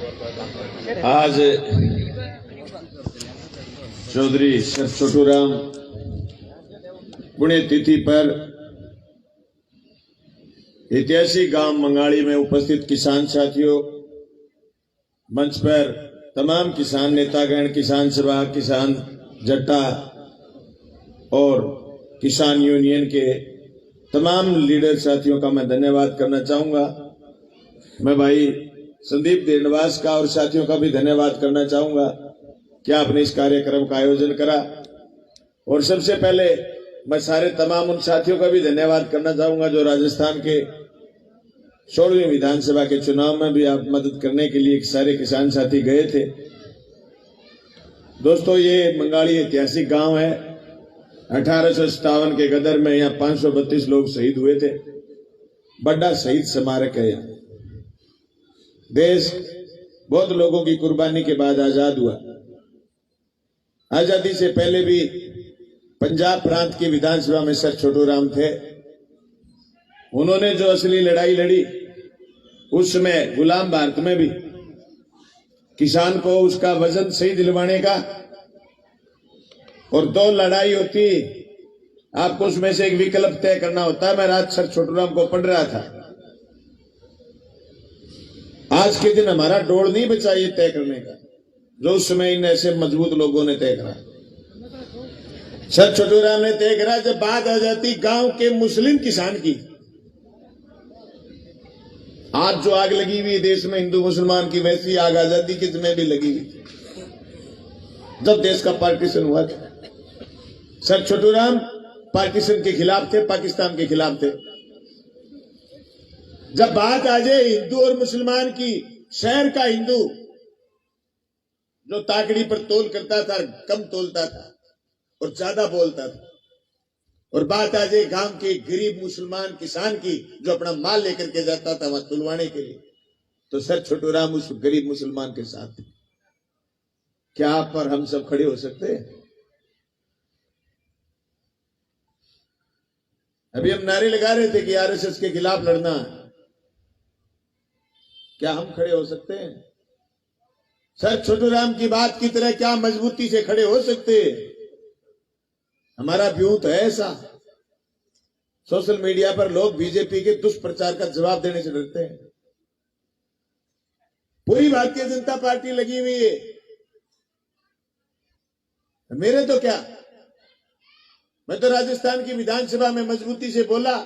आज चौधरी सर छोटूराम पुण्यतिथि पर ऐतिहासिक गांव मंगाड़ी में उपस्थित किसान साथियों, मंच पर तमाम किसान नेतागण, किसान सभा, किसान जट्टा और किसान यूनियन के तमाम लीडर साथियों का मैं धन्यवाद करना चाहूंगा। मैं भाई संदीप देरनवास का और साथियों का भी धन्यवाद करना चाहूंगा कि आपने इस कार्यक्रम का आयोजन करा। और सबसे पहले मैं सारे तमाम उन साथियों का भी धन्यवाद करना चाहूंगा जो राजस्थान के 16वीं विधानसभा के चुनाव में भी आप मदद करने के लिए सारे किसान साथी गए थे। दोस्तों, ये मंगाड़ी ऐतिहासिक गांव है। 1857 के गदर में यहाँ 532 लोग शहीद हुए थे। बड़ा शहीद स्मारक है। यहाँ देश बहुत लोगों की कुर्बानी के बाद आजाद हुआ। आजादी से पहले भी पंजाब प्रांत की विधानसभा में सर छोटूराम थे। उन्होंने जो असली लड़ाई लड़ी, उसमें गुलाम भारत में भी किसान को उसका वजन सही दिलवाने का, और 2 लड़ाई होती, आपको उसमें से एक विकल्प तय करना होता है। मैं रात सर छोटूराम को पढ़ रहा था। आज के दिन हमारा डोर नहीं बचा ये तय करने का जो उस समय इन ऐसे मजबूत लोगों ने तय करा। सर छोटूराम ने तय करा, जब बात आ जाती गांव के मुस्लिम किसान की, आज जो आग लगी हुई देश में हिंदू मुसलमान की, वैसी आग आजादी के समय भी लगी हुई। जब देश का पार्टीशन हुआ था, सर छोटूराम पार्टीशन के खिलाफ थे, पाकिस्तान के खिलाफ थे। जब बात आ जाए हिंदू और मुसलमान की, शहर का हिंदू जो ताकड़ी पर तोल करता था, कम तोलता था और ज्यादा बोलता था, और बात आ जाए गांव के गरीब मुसलमान किसान की जो अपना माल लेकर के जाता था वहां तुलवाने के लिए, तो सर छोटूराम उस गरीब मुसलमान के साथ थे। क्या आप पर हम सब खड़े हो सकते हैं? अभी हम नारे लगा रहे थे कि आरएसएस के खिलाफ लड़ना है। क्या हम खड़े हो सकते हैं? सर छोटूराम की बात की तरह क्या मजबूती से खड़े हो सकते हैं? हमारा व्यू तो है ऐसा। सोशल मीडिया पर लोग बीजेपी के दुष्प्रचार का जवाब देने से डरते हैं। पूरी भारतीय जनता पार्टी लगी हुई है। मेरे तो क्या, मैं तो राजस्थान की विधानसभा में मजबूती से बोला,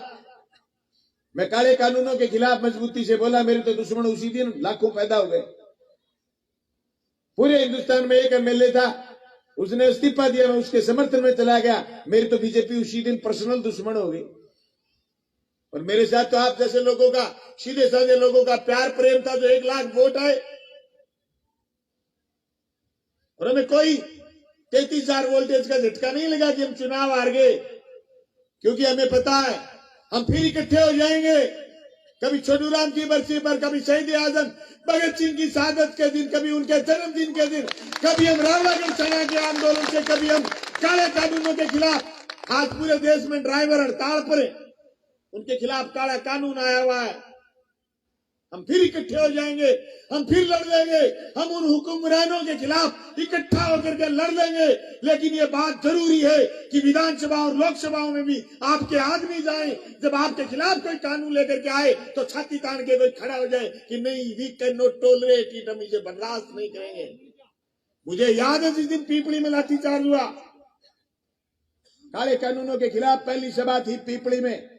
मैं काले कानूनों के खिलाफ मजबूती से बोला। मेरे तो दुश्मन उसी दिन लाखों पैदा हो गए। पूरे हिंदुस्तान में एक एमएलए था, उसने इस्तीफा दिया, मैं उसके समर्थन में चला गया। मेरी तो बीजेपी उसी दिन पर्सनल दुश्मन हो गई। और मेरे साथ तो आप जैसे लोगों का, सीधे साधे लोगों का प्यार प्रेम था। जो 1 लाख वोट आए और हमें कोई 33,000 वोल्टेज का झटका नहीं लगा कि हम चुनाव हार गए, क्योंकि हमें पता है हम फिर इकट्ठे हो जाएंगे। कभी छोटूराम की बरसी पर, कभी शहीद आजम भगत सिंह की शहादत के दिन, कभी उनके जन्मदिन के दिन, कभी हम रावणागढ़ सेना के आंदोलन से, कभी हम काले कानूनों के खिलाफ। आज पूरे देश में ड्राइवर हड़ताल पर है, उनके खिलाफ काला कानून आया हुआ है। हम फिर इकट्ठे हो जाएंगे, हम फिर लड़ लेंगे, हम उन हुक्मरानों के खिलाफ इकट्ठा होकर के लड़ लेंगे। लेकिन ये बात जरूरी है कि विधानसभा और लोकसभाओं में भी आपके आदमी जाएं। जब आपके खिलाफ कोई कानून लेकर के आए तो छाती तान के कोई खड़ा हो जाए कि नहीं, we can not tolerate it, हम इसे बर्दाश्त नहीं करेंगे। मुझे याद है जिस दिन पीपली में लाठीचार्ज हुआ, काले कानूनों के खिलाफ पहली सभा थी पीपली में,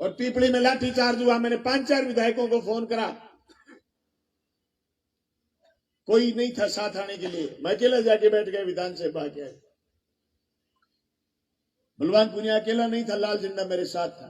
और पीपली में लाठीचार्ज हुआ। मैंने 5-4 विधायकों को फोन करा, कोई नहीं था साथ आने के लिए। मैं अकेला जाके बैठ गया विधानसभा के। बलवान पुनिया अकेला नहीं था, लाल झंडा मेरे साथ था।